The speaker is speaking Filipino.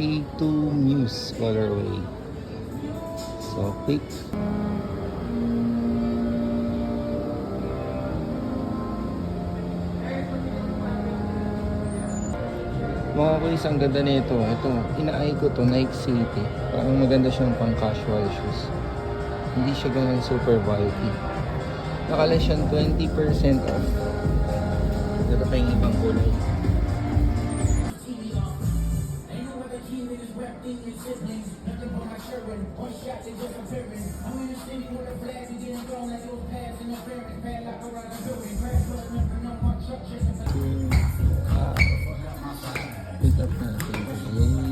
A2 Muse colorway. So, pick. Mga kuys, ang ganda nito. Ito, inaay ko to, Nike City. Parang maganda siyang pang casual shoes. Hindi siya ganun super bulky. Nakala siyang 20% off. Ito pa yung ibang kulay. Pick up natin.